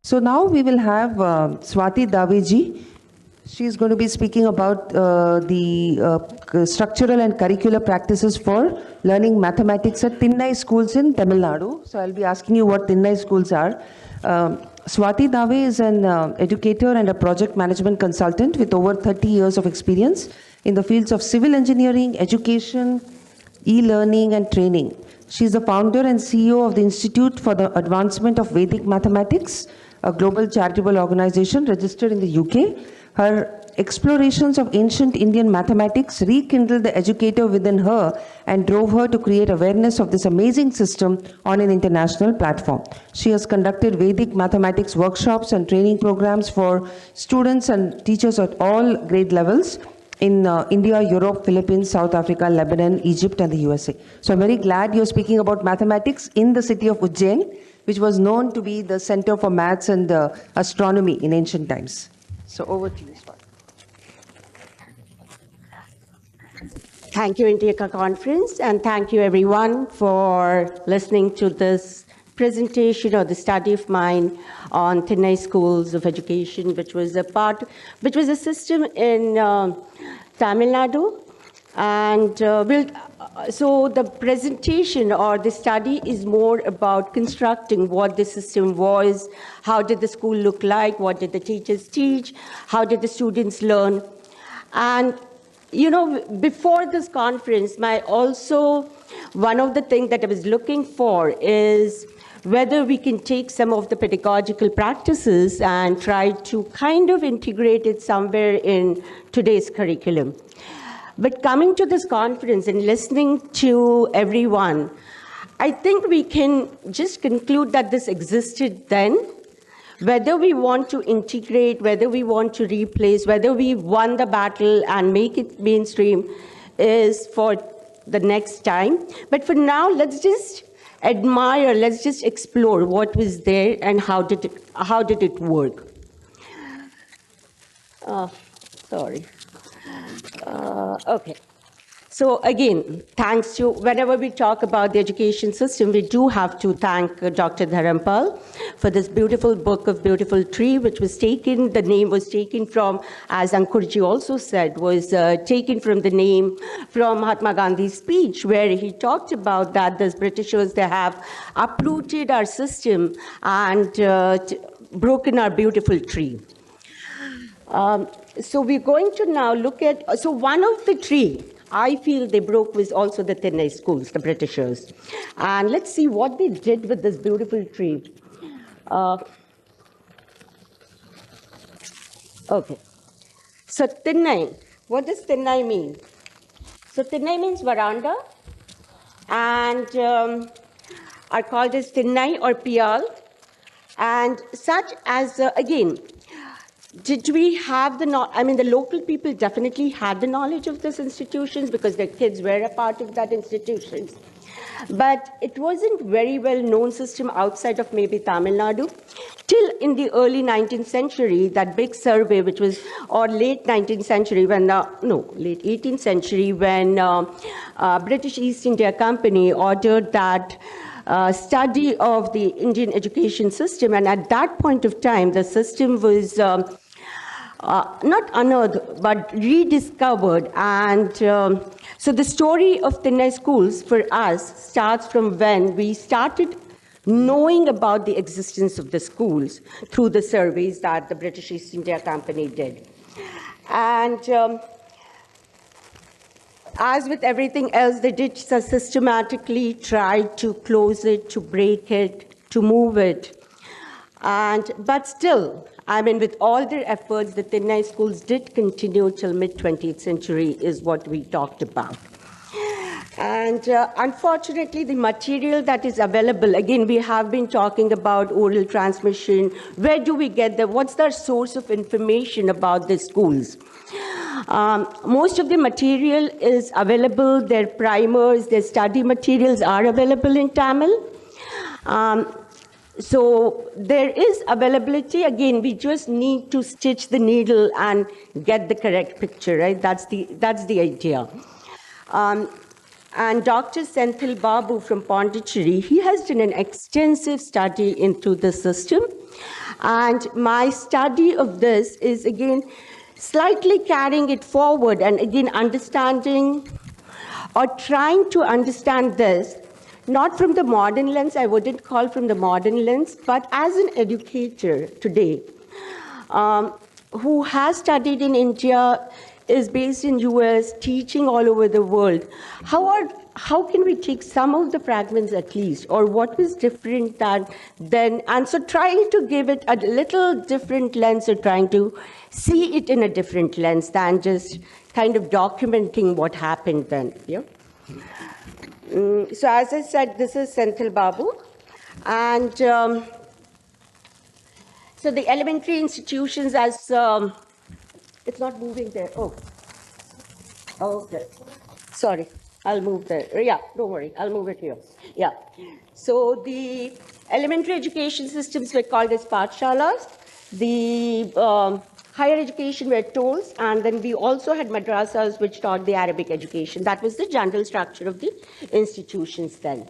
So now we will have Swati Daveji. She is going to be speaking about the structural and curricular practices for learning mathematics at Thinnai schools in Tamil Nadu. So I'll be asking you what Thinnai schools are. Swati Dave is an educator and a project management consultant with over 30 years of experience in the fields of civil engineering, education, e-learning and training. She is the founder and CEO of the Institute for the Advancement of Vedic Mathematics, a global charitable organization registered in the UK. Her explorations of ancient Indian mathematics rekindled the educator within her and drove her to create awareness of this amazing system on an international platform. She has conducted Vedic mathematics workshops and training programs for students and teachers at all grade levels in India, Europe, Philippines, South Africa, Lebanon, Egypt, and the USA. So I'm very glad you're speaking about mathematics in the city of Ujjain, which was known to be the center for maths and astronomy in ancient times. So over to you, Swati. Thank you, India Conference, and thank you everyone for listening to this presentation or the study of mine on Thinnai Schools of Education, which was a system in Tamil Nadu. And so the presentation or the study is more about constructing what the system was, how did the school look like, what did the teachers teach, how did the students learn. And you know, before this conference, one of the things that I was looking for is whether we can take some of the pedagogical practices and try to kind of integrate it somewhere in today's curriculum. But coming to this conference and listening to everyone, I think we can just conclude that this existed then. Whether we want to integrate, whether we want to replace, whether we won the battle and make it mainstream is for the next time. But for now, let's just admire, let's just explore what was there and how did it work. Sorry. Okay. So again, thanks to, whenever we talk about the education system, we do have to thank Dr. Dharampal for this beautiful book of Beautiful Tree, which was taken, the name was taken from, as Ankurji also said, was taken from the name from Mahatma Gandhi's speech, where he talked about that the Britishers, they have uprooted our system and broken our beautiful tree. So we're going to now look at, so one of the tree I feel they broke was also the Thinnai schools, the Britishers. And let's see what they did with this beautiful tree. Okay. So Thinnai, what does Thinnai mean? So Thinnai means veranda, and are called as Thinnai or Pial. And such as, again, did we have the local people definitely had the knowledge of these institutions because their kids were a part of that institutions. But it wasn't very well known system outside of maybe Tamil Nadu. Till in the early 19th century, that big survey, which was, or late 19th century when, late 18th century when British East India Company ordered that study of the Indian education system. And at that point of time, the system was not unearthed, but rediscovered. And so the story of Thinnai schools for us starts from when we started knowing about the existence of the schools through the surveys that the British East India Company did. And as with everything else, they did systematically try to close it, to break it, to move it. But still, with all their efforts, the Thinnai schools did continue till mid-20th century is what we talked about. And unfortunately, the material that is available, again, we have been talking about oral transmission. Where do we get them? What's the source of information about the schools? Most of the material is available. Their primers, their study materials are available in Tamil. So there is availability. Again, we just need to stitch the needle and get the correct picture, right? That's the idea. And Dr. Senthil Babu from Pondicherry, he has done an extensive study into the system. And my study of this is, again, slightly carrying it forward and, again, understanding or trying to understand this, not from the modern lens, I wouldn't call from the modern lens, but as an educator today, who has studied in India, is based in US, teaching all over the world. How can we take some of the fragments at least, or what was different then? And so trying to give it a little different lens, or trying to see it in a different lens than just kind of documenting what happened then. Yeah? So as I said, this is Senthil Babu. And so the elementary institutions as, it's not moving there. Oh, okay. Sorry, I'll move there. Yeah, don't worry, I'll move it here. Yeah. So the elementary education systems were called as pathshalas. The higher education were tolls, and then we also had madrasas which taught the Arabic education. That was the general structure of the institutions then.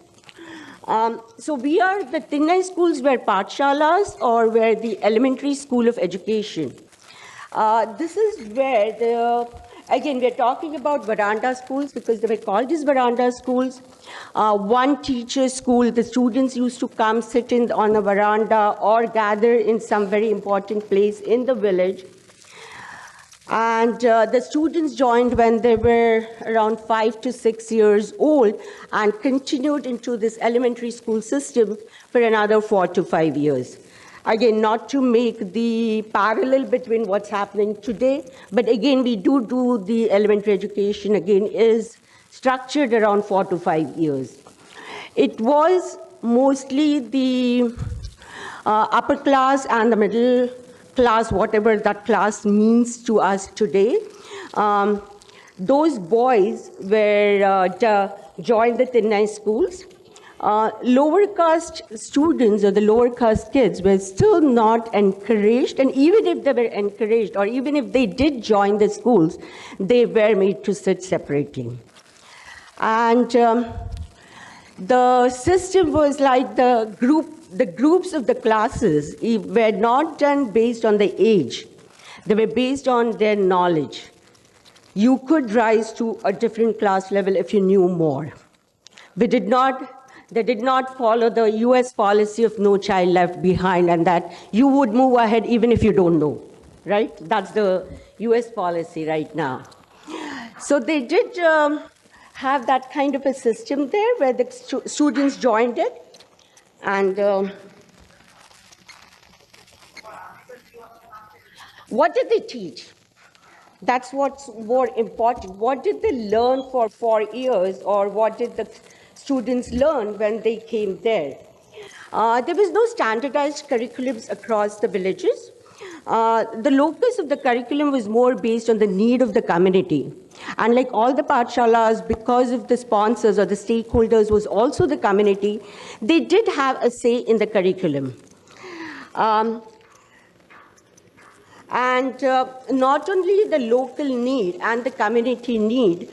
So the Tinnai schools were pathshalas, or were the elementary school of education. This is where again, we're talking about veranda schools because they were called as veranda schools. One teacher school, the students used to come sit on a veranda or gather in some very important place in the village. And the students joined when they were around 5 to 6 years old and continued into this elementary school system for another 4 to 5 years. Again, not to make the parallel between what's happening today, but again, we do the elementary education, again, is structured around 4 to 5 years. It was mostly the upper class and the middle class, whatever that class means to us today. Those boys joined the Tinnai schools. Lower caste students or the lower caste kids were still not encouraged, and even if they were encouraged, or even if they did join the schools, they were made to sit separately. And the system was like the groups of the classes were not done based on the age. They were based on their knowledge. You could rise to a different class level if you knew more. They did not follow the US policy of no child left behind, and that you would move ahead even if you don't know, right? That's the US policy right now. So they did have that kind of a system there where the students joined it. And what did they teach? That's what's more important. What did they learn for 4 years, or what did the students learn when they came there? There was no standardized curriculums across the villages. The locus of the curriculum was more based on the need of the community. And like all the pathshalas, because of the sponsors or the stakeholders was also the community, they did have a say in the curriculum. And not only the local need and the community need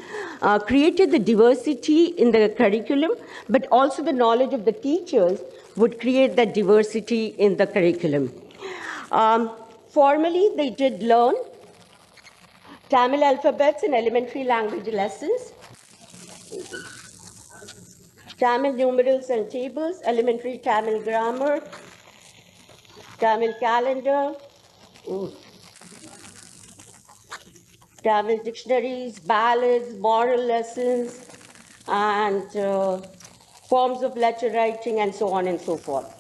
created the diversity in the curriculum, but also the knowledge of the teachers would create that diversity in the curriculum. Formally, they did learn Tamil alphabets and elementary language lessons, Tamil numerals and tables, elementary Tamil grammar, Tamil calendar, Tamil dictionaries, ballads, moral lessons, and forms of letter writing, and so on and so forth.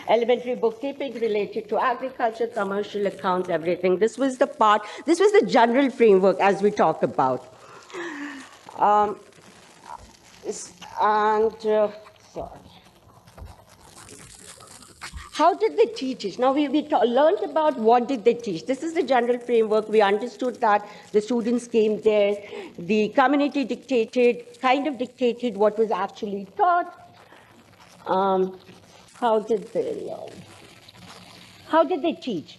Elementary bookkeeping related to agriculture, commercial accounts, everything. This was the general framework as we talk about. Sorry. How did they teach it? Now, we learned about what did they teach. This is the general framework. We understood that the students came there. The community dictated what was actually taught. how did they teach?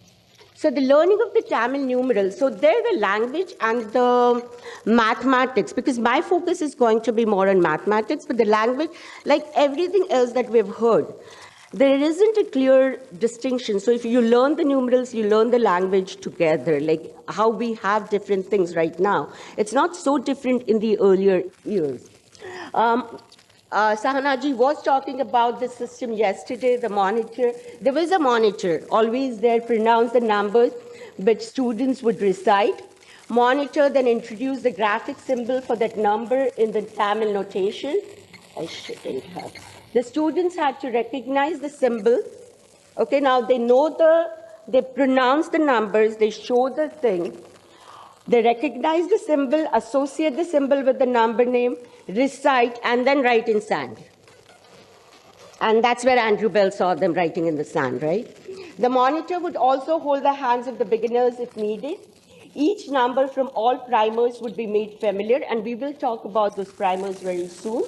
So the learning of the Tamil numerals, so there the language and the mathematics, because my focus is going to be more on mathematics, but the language, like everything else that we've heard, there isn't a clear distinction. So if you learn the numerals, you learn the language together, like how we have different things right now. It's not so different in the earlier years. Sahanaji was talking about the system yesterday, the monitor. There was a monitor, always there, pronounce the numbers which students would recite. Monitor then introduced the graphic symbol for that number in the Tamil notation. I shouldn't have. The students had to recognize the symbol. Okay, now they they pronounce the numbers, they show the thing. They recognize the symbol, associate the symbol with the number name, recite, and then write in sand. And that's where Andrew Bell saw them writing in the sand, right? The monitor would also hold the hands of the beginners if needed. Each number from all primers would be made familiar, and we will talk about those primers very soon.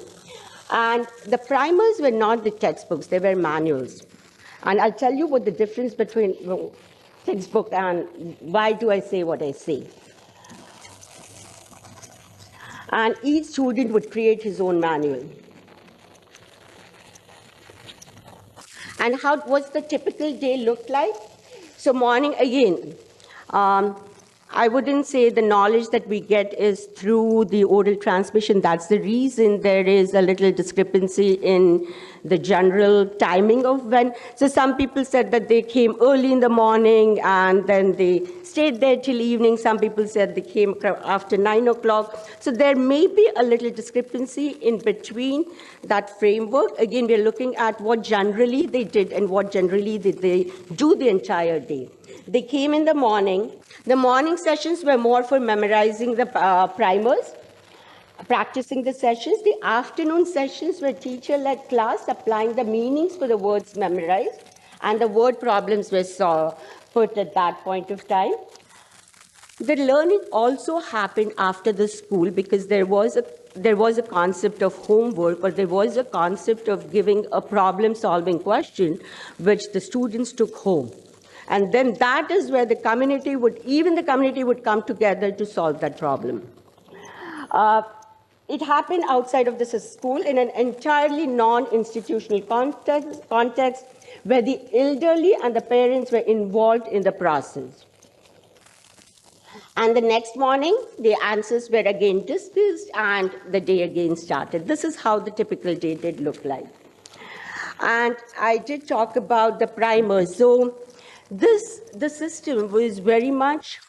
And the primers were not the textbooks, they were manuals. And I'll tell you what the difference between textbook and why do I say what I say. And each student would create his own manual. And what's the typical day look like? So morning again, I wouldn't say the knowledge that we get is through the oral transmission. That's the reason there is a little discrepancy in the general timing of when. So some people said that they came early in the morning and then they stayed there till evening. Some people said they came after 9 o'clock. So there may be a little discrepancy in between that framework. Again, we're looking at what generally they did and what generally did they do the entire day. They came in the morning. The morning sessions were more for memorizing the primers, practicing the sessions. The afternoon sessions were teacher-led class, applying the meanings for the words memorized, and the word problems were put at that point of time. The learning also happened after the school because there was a concept of homework, or there was a concept of giving a problem-solving question, which the students took home. And then that is where the community would come together to solve that problem. It happened outside of the school in an entirely non-institutional context where the elderly and the parents were involved in the process. And the next morning, the answers were again discussed and the day again started. This is how the typical day did look like. And I did talk about the primers. So the system was very much,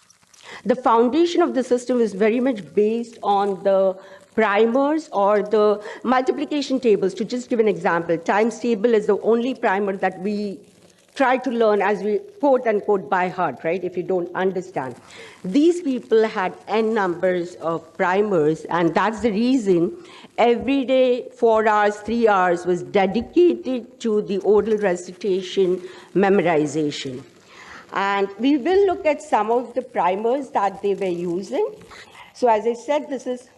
the foundation of the system is very much based on the primers or the multiplication tables. To just give an example, times table is the only primer that we try to learn as we quote unquote by heart, right? If you don't understand. These people had n numbers of primers, and that's the reason every day 4 hours, 3 hours was dedicated to the oral recitation memorization. And we will look at some of the primers that they were using. So as I said, this is,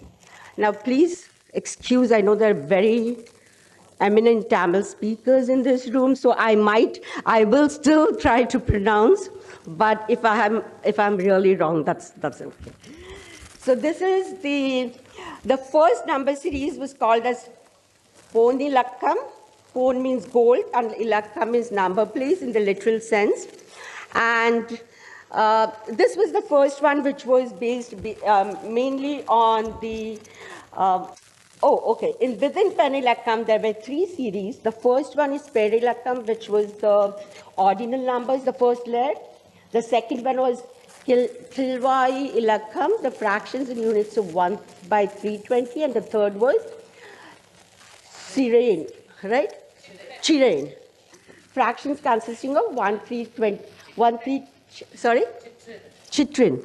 now please excuse, I know there are very eminent Tamil speakers in this room, so I will still try to pronounce, but if I'm really wrong, that's okay. So this is the first number series was called as Ponilakkam. Pon means gold, and Ilakkam is number place in the literal sense. And this was the first one, which was based mainly on the within Penilakkam, there were 3 series. The first one is Perilakkam, which was the ordinal numbers, the first layer. The second one was Kilvai Ilakkam, the fractions in units of 1 by 320. And the third was Chirain, right? Chirain. Fractions consisting of Chitrin.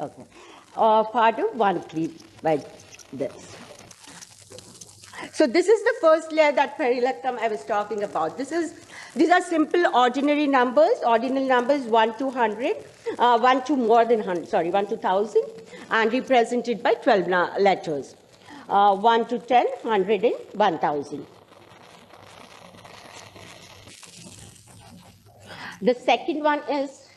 Okay. Part of 1 3 by this. So this is the first layer that Perilakkam I was talking about. These are simple ordinary numbers, ordinal numbers 1 to 100, 1 to 1,000, and represented by 12 letters, 1 to 10, 100, and 1,000. The second one is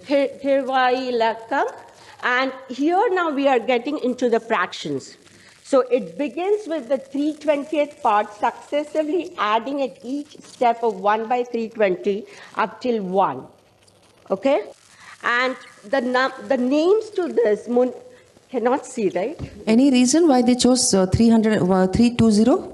Thirvailakam. And here now we are getting into the fractions. So it begins with the 3/20th part, successively adding at each step of 1 by 320 up till 1. Okay? And the names to this, cannot see, right? Any reason why they chose 320?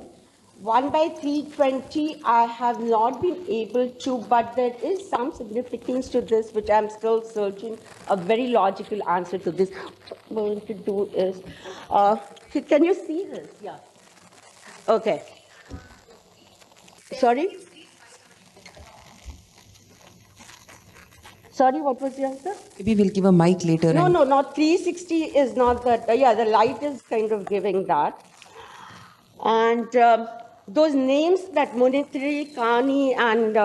1 by 320, I have not been able to, but there is some significance to this, which I'm still searching a very logical answer to this. What I'm going to do is, can you see this? Yeah. Okay. Sorry? Sorry, what was the answer? Maybe we'll give a mic later. No, and- no, not 360 is not that. Yeah, the light is kind of giving that. And those names that Munitri, Kani, and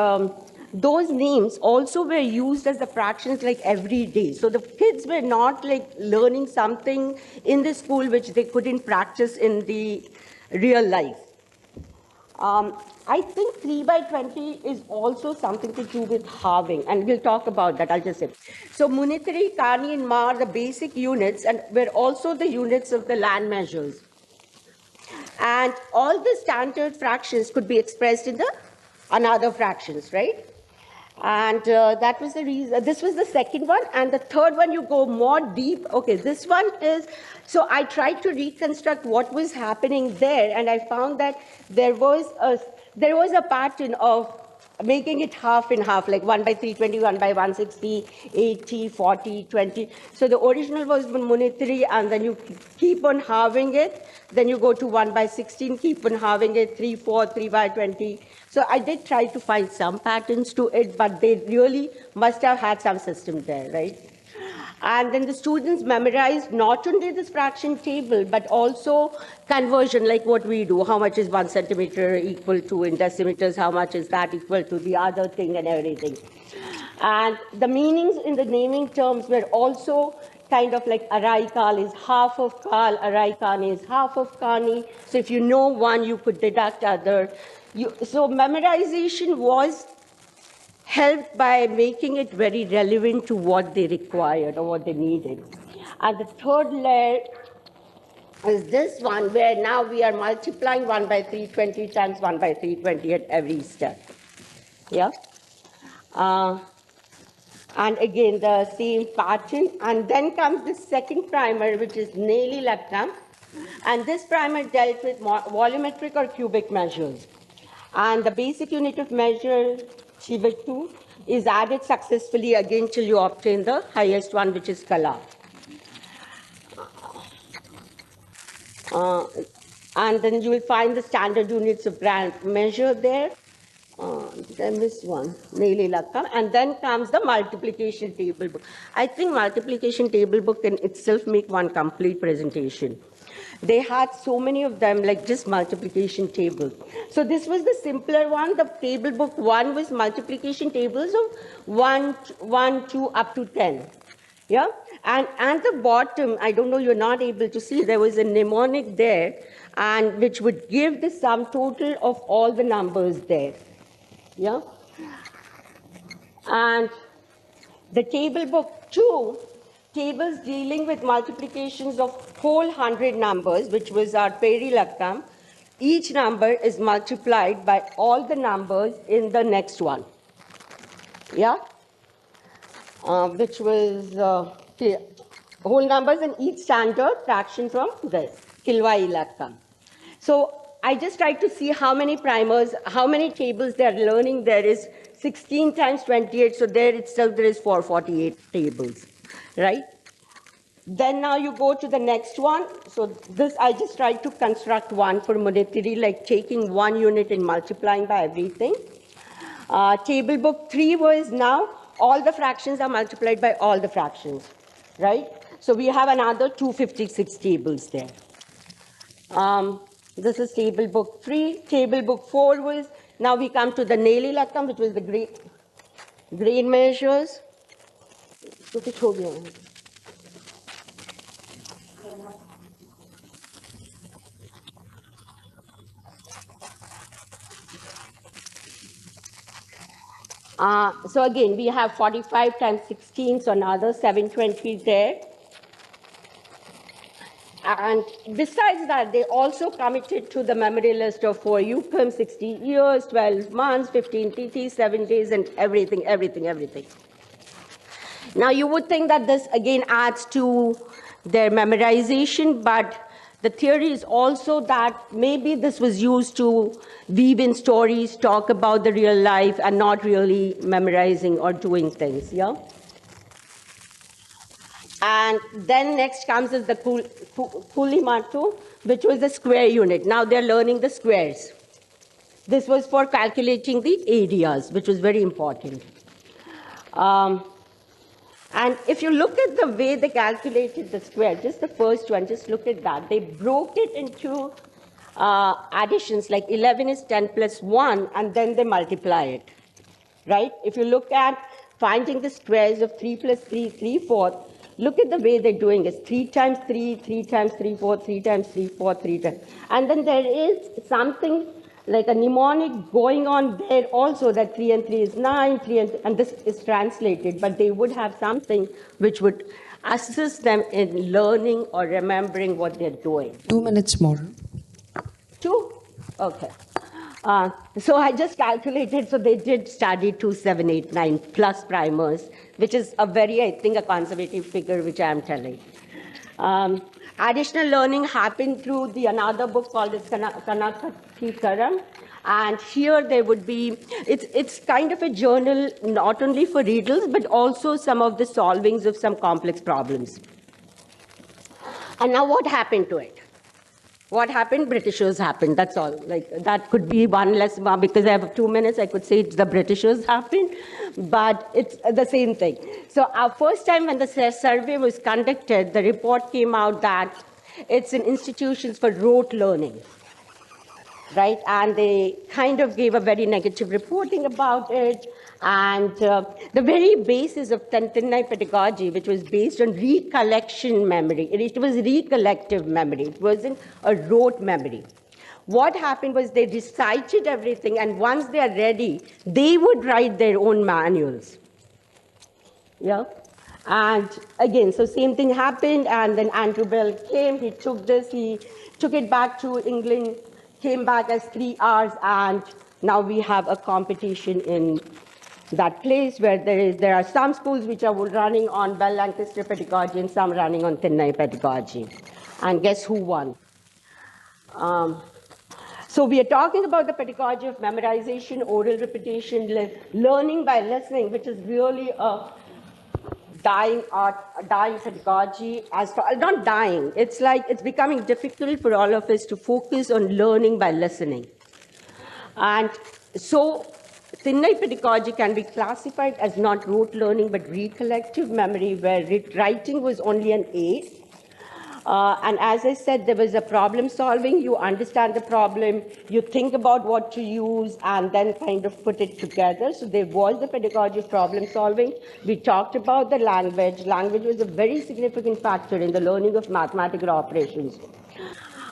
those names also were used as the fractions like every day. So the kids were not like learning something in the school which they couldn't practice in the real life. I think 3 by 20 is also something to do with halving, and we'll talk about that, I'll just say. So Munitri, Kani, and Ma are the basic units, and were also the units of the land measures. And all the standard fractions could be expressed in the another fractions, right? And that was the reason. This was the second one. And the third one, you go more deep. Okay, this one is, so I tried to reconstruct what was happening there, and I found that there was a pattern of making it half and half, like 1 by 320, 1 by 160, 80, 40, 20. So the original was Munitri, and then you keep on halving it. Then you go to 1 by 16, keep on halving it, 3, 4, 3 by 20. So I did try to find some patterns to it, but they really must have had some system there, right? And then the students memorized not only this fraction table, but also conversion, like what we do. How much is 1 centimeter equal to in decimeters? How much is that equal to the other thing and everything? And the meanings in the naming terms were also kind of like Arai Kal is half of Kal, Arai Kani is half of Kani. So if you know one, you could deduct other. So memorization was helped by making it very relevant to what they required or what they needed. And the third layer is this one, where now we are multiplying 1 by 320 times 1 by 320 at every step. Yeah? And again, the same pattern. And then comes the second primer, which is Neli Lakam. And this primer dealt with volumetric or cubic measures. And the basic unit of measure, Shiva2, is added successfully again till you obtain the highest one, which is Kala. And then you will find the standard units of measure there. Did I miss one? Neli Lakam. And then comes the multiplication table book. I think multiplication table book can itself make one complete presentation. They had so many of them, like just multiplication tables. So this was the simpler one. The table book one was multiplication tables of 1, 2, up to 10. Yeah? And at the bottom, I don't know, you're not able to see, there was a mnemonic there, and which would give the sum total of all the numbers there. Yeah? And the table book 2, tables dealing with multiplications of whole 100 numbers, which was our Peri Lakam. Each number is multiplied by all the numbers in the next one. Yeah? Which was whole numbers in each standard fraction from this, Kilwai Lakam. So I just tried to see how many primers, how many tables they're learning. There is 16 times 28, so there itself there is 448 tables, right? Then now you go to the next one. So this, I just tried to construct one for Munitri, like taking one unit and multiplying by everything. Table book 3 was now all the fractions are multiplied by all the fractions, right? So we have another 256 tables there. This is table book 3. Table book 4 was, now we come to the Neli Lakam, which was the grain measures. So again, we have 45 times 16, so another 720 there. And besides that, they also committed to the memory list of 4 UCOM, 60 years, 12 months, 15 TT, 7 days, and everything. Now, you would think that this again adds to their memorization, but the theory is also that maybe this was used to weave in stories, talk about the real life, and not really memorizing or doing things, yeah? And then next comes is the Kulimatu, which was the square unit. Now they're learning the squares. This was for calculating the areas, which was very important. And if you look at the way they calculated the square, just the first one, just look at that. They broke it into additions, like 11 is 10 plus 1, and then they multiply it, right? If you look at finding the squares of 3 plus 3, 3 fourths, look at the way they're doing it. 3 times 3, 3 times 3 fourths, 3 times 3 fourths, 3 times. And then there is something like a mnemonic going on there also, that 3 and 3 is 9, 3 and this is translated, but they would have something which would assist them in learning or remembering what they're doing. 2 minutes more. 2? Okay. So I just calculated, so they did study 2, 7, 8, 9 plus primers, which is a very, I think, a conservative figure, which I'm telling. Additional learning happened through another book called Kanakathikaram. And here there would be, it's kind of a journal, not only for riddles, but also some of the solvings of some complex problems. And now what happened to it? What happened? Britishers happened, that's all. Like, that could be one less, because I have 2 minutes, I could say it's the Britishers happened, but it's the same thing. So our first time when the survey was conducted, the report came out that it's in institutions for rote learning, right? And they kind of gave a very negative reporting about it. And the very basis of Tennai pedagogy, which was based on recollection memory, it was recollective memory. It wasn't a rote memory. What happened was they recited everything, and once they are ready, they would write their own manuals. Yeah? And again, so same thing happened, and then Andrew Bell came, he took this, he took it back to England, came back as 3 hours, and now we have a competition in that place where there are some schools which are running on Bell Lancaster pedagogy and some running on Tennai pedagogy. And guess who won? So we are talking about the pedagogy of memorization, oral repetition, learning by listening, which is really a dying art, a dying pedagogy. Not dying, it's like it's becoming difficult for all of us to focus on learning by listening. And so Tennai pedagogy can be classified as not rote learning, but recollective memory, where writing was only an aid. And as I said, there was a problem solving. You understand the problem, you think about what to use, and then kind of put it together. So there was the pedagogy of problem solving. We talked about the language. Language was a very significant factor in the learning of mathematical operations.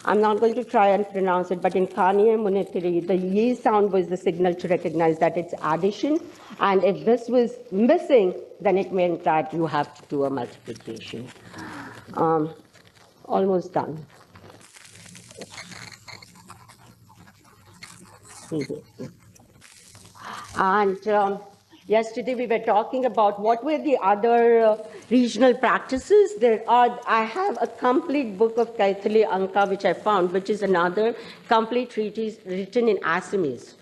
I'm not going to try and pronounce it, but in Kanye Munetiri, the ye sound was the signal to recognize that it's addition. And if this was missing, then it meant that you have to do a multiplication. Almost done. And yesterday we were talking about what were the other regional practices. I have a complete book of Kaithali Anka, which I found, which is another complete treatise written in Assamese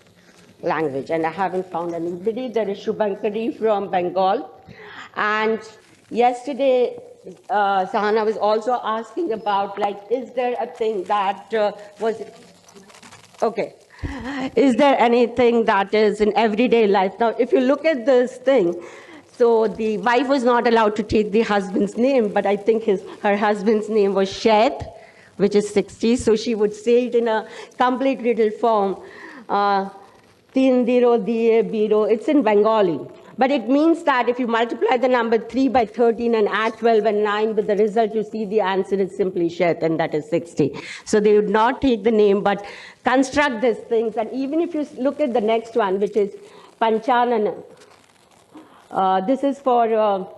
language, and I haven't found anybody. There is Shubhankari from Bengal. And yesterday, Sahana was also asking about, like, is there a thing that okay. Is there anything that is in everyday life? Now, if you look at this thing, so the wife was not allowed to take the husband's name, but I think her husband's name was Shet, which is 60, so she would say it in a complete riddle form. Tindiro, diye, biro, it's in Bengali. But it means that if you multiply the number 3 by 13 and add 12 and 9, with the result you see the answer is simply Shet, and that is 60. So they would not take the name, but construct these things. And even if you look at the next one, which is Panchanana, This is for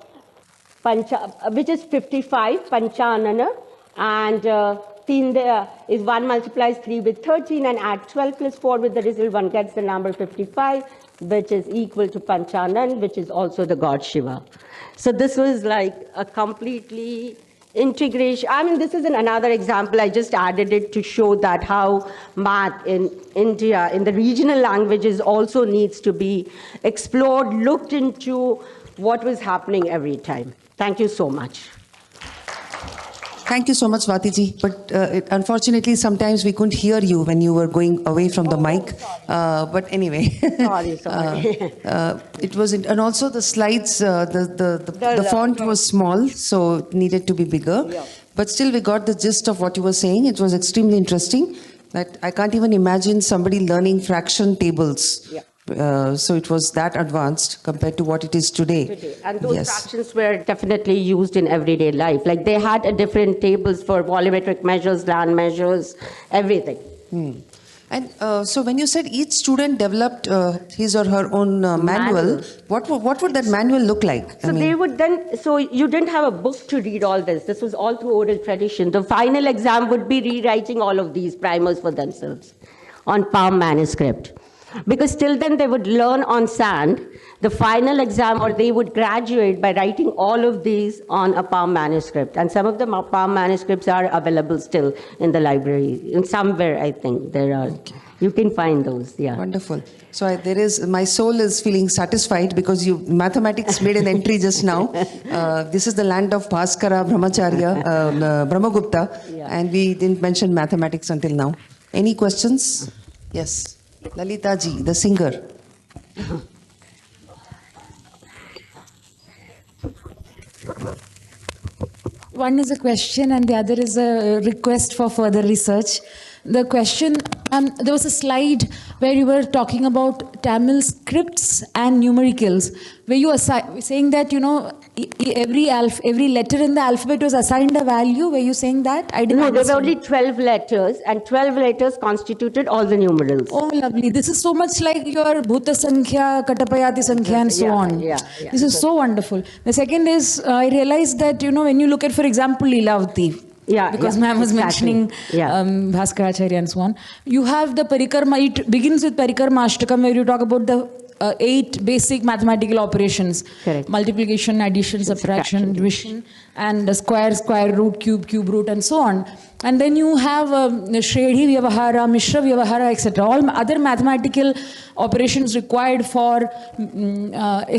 Pancha, which is 55, Panchanana, and teen is 1 multiplies 3 with 13 and add 12 plus 4 with the result, one gets the number 55, which is equal to Panchanan, which is also the god Shiva. So this was like a completely integration. I mean, this is another example. I just added it to show that how math in India, in the regional languages, also needs to be explored, looked into what was happening every time. Thank you so much. Thank you so much, Swatiji. But unfortunately, sometimes we couldn't hear you when you were going away from the mic. But anyway. Sorry. It was, and also the slides, the font was small, so it needed to be bigger. Yeah. But still, we got the gist of what you were saying. It was extremely interesting. That I can't even imagine somebody learning fraction tables. Yeah. So it was that advanced compared to what it is today. And those Yes. fractions were definitely used in everyday life. Like they had a different tables for volumetric measures, land measures, everything. And so when you said each student developed his or her own manual, what would that manual look like? So they would then, so you didn't have a book to read all this. This was all through oral tradition. The final exam would be rewriting all of these primers for themselves on palm manuscript. Because till then they would learn on sand, the final exam, or they would graduate by writing all of these on a palm manuscript. And some of the palm manuscripts are available still in the library. In somewhere, I think there are. You can find those, yeah. Wonderful. So there is, my soul is feeling satisfied because mathematics made an entry just now. This is the land of Bhaskara, Brahmacharya, Brahmagupta, Yeah. and we didn't mention mathematics until now. Any questions? Yes. Lalita ji, the singer. One is a question and the other is a request for further research. The question, there was a slide where you were talking about Tamil scripts and numericals, where you were saying that, you know, every letter in the alphabet was assigned a value. Were you saying that? I didn't No, there were understand. only 12 letters, and 12 letters constituted all the numerals. Oh, lovely. This is so much like your Bhuta Sankhya, Katapayati Sankhya, and so Yeah, on. yeah. This is so wonderful. The second is, I realized that, you know, when you look at, for example, Leelavati, Yeah, because yeah, ma'am was exactly. mentioning Yeah. Bhaskaracharya and so on. You have the Parikarma, it begins with Parikarma Ashtakam, where you talk about the 8 basic mathematical operations. Correct. Multiplication, addition, subtraction, division, and square, square root, cube root, and so on. And then you have Shredhi Vyavahara, Mishra Vyavahara, etc. All other mathematical operations required for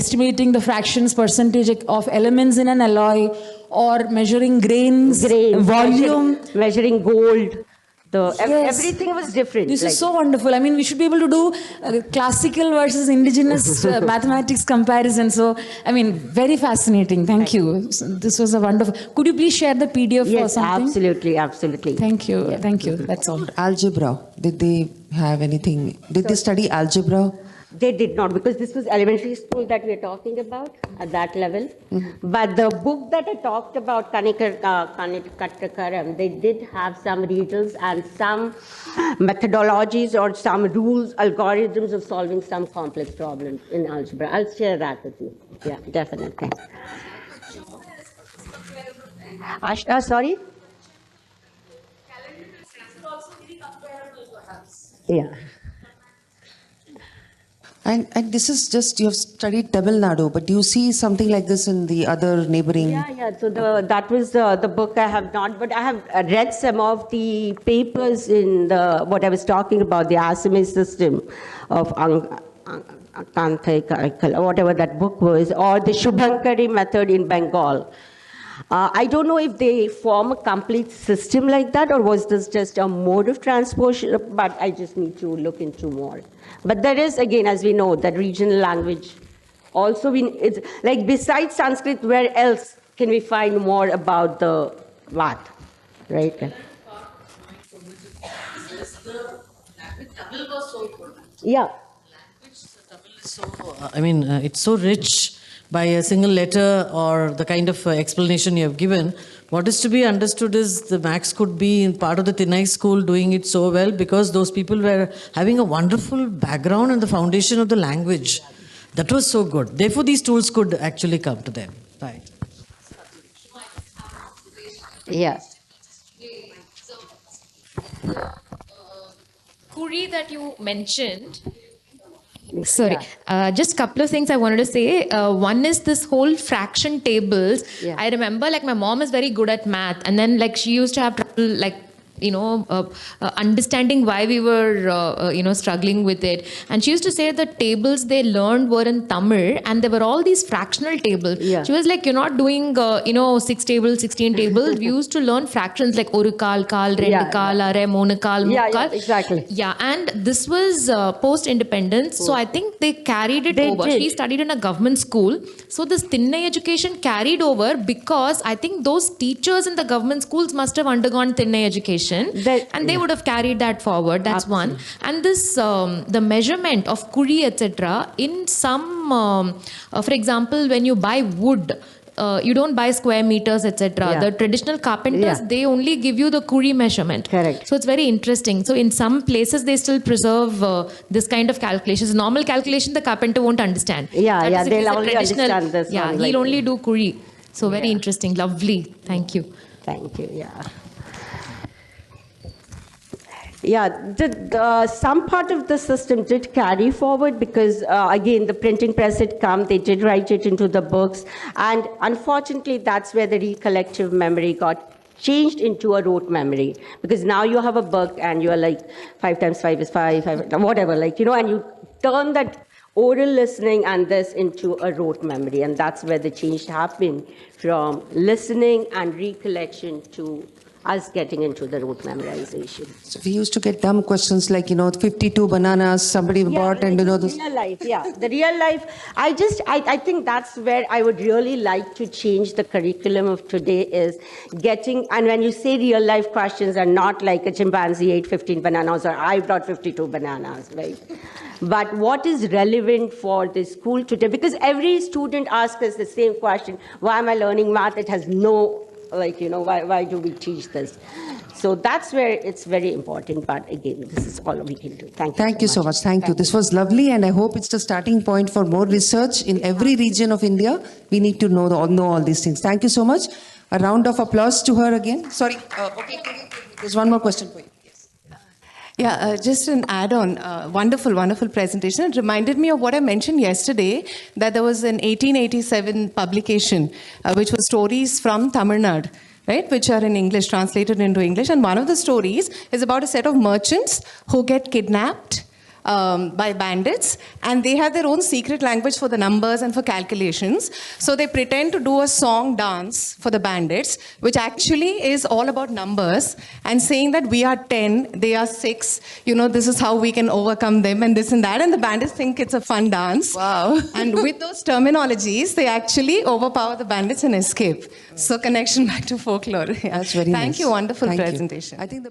estimating the fractions, percentage of elements in an alloy, or measuring grains, volume. Measuring gold. Yes. Everything was different. This like- is so wonderful. I mean, we should be able to do classical versus indigenous mathematics comparison. So, I mean, very fascinating. Thank you. So, this was a wonderful. Could you please share the PDF or Yes, something? absolutely, absolutely. Thank you. Thank you. That's all. Algebra. Did they have anything? Did they study algebra? They did not, because this was elementary school that we're talking about at that level. But the book that I talked about, Kanikattakaram, they did have some riddles and some methodologies or some rules, algorithms of solving some complex problems in algebra. I'll share that with you. Yeah, definitely. Sorry? Yeah. And this is just, you have studied Tamil Nadu, but do you see something like this in the other neighboring? Yeah. So that was the book I have not, but I have read some of the papers in what I was talking about, the Assamese system of Kanthai, whatever that book was, or the Shubhankari method in Bengal. I don't know if they form a complete system like that, or was this just a mode of transportation, but I just need to look into more. But there is, again, as we know, that regional language. Also, it's like besides Sanskrit, where else can we find more about the math, right? Tamil was so good. Yeah. It's so rich by a single letter or the kind of explanation you have given. What is to be understood is the Max could be in part of the Tinai school doing it so well because those people were having a wonderful background and the foundation of the language. That was so good. Therefore, these tools could actually come to them. Right. Yes. Kuri that you mentioned. Sorry, just couple of things I wanted to say. One is this whole fraction tables. Yeah. I remember like my mom is very good at math, and then like she used to have trouble like understanding why we were struggling with it. And she used to say the tables they learned were in Tamil, and there were all these fractional tables. Yeah. She was like, you're not doing 6 tables, 16 tables. We used to learn fractions like oru kaal, rendu Yeah, kaal, are, moonu kaal, Yeah, mukkaal. yeah, exactly. Yeah, and this was post-independence, so I think they carried it They over. did. She studied in a government school, so this Thinnai education carried over because I think those teachers in the government schools must have undergone Thinnai education, and they would have carried that forward. That's one. And this the measurement of kuri etc. in some, for example, when you buy wood. You don't buy square meters, etc. Yeah. The traditional carpenters, Yeah. they only give you the kuri measurement. Correct. So it's very interesting. So in some places, they still preserve this kind of calculations. Normal calculation, the carpenter won't understand. Yeah, That yeah, is if they'll it's a only traditional- understand this Yeah, one, he'll like- only do kuri. So very interesting, lovely. Thank you. Thank you. Yeah. Yeah, some part of the system did carry forward because, again, the printing press had come, they did write it into the books, and unfortunately, that's where the recollective memory got changed into a rote memory, because now you have a book and you're like, 5 times 5 is 5, whatever, like, and you turn that oral listening and this into a rote memory, and that's where the change happened from listening and recollection to us getting into the rote memorization. So we used to get dumb questions like, 52 bananas somebody bought, and this. Real life, yeah. The real life, I think that's where I would really like to change the curriculum of today is getting, and when you say real life questions are not like a chimpanzee ate 15 bananas or I brought 52 bananas, right? But what is relevant for the school today? Because every student asks us the same question, why am I learning math? It has no, why do we teach this? So that's where it's very important. But again, this is all we can do. Thank you so much. Thank you. This was lovely, and I hope it's the starting point for more research in every region of India. We need to know all these things. Thank you so much. A round of applause to her again. Sorry. Okay, there's one more question for you. Yeah, just an add-on. Wonderful, wonderful presentation. It reminded me of what I mentioned yesterday, that there was an 1887 publication, which was stories from Tamil Nadu, right, which are in English, translated into English. And one of the stories is about a set of merchants who get kidnapped by bandits, and they have their own secret language for the numbers and for calculations. So they pretend to do a song dance for the bandits, which actually is all about numbers and saying that we are 10, they are 6, this is how we can overcome them and this and that. And the bandits think it's a fun dance. Wow. And with those terminologies, they actually overpower the bandits and escape. So connection back to folklore. Yeah. That's very nice. Thank you. Wonderful Thank you. presentation. I think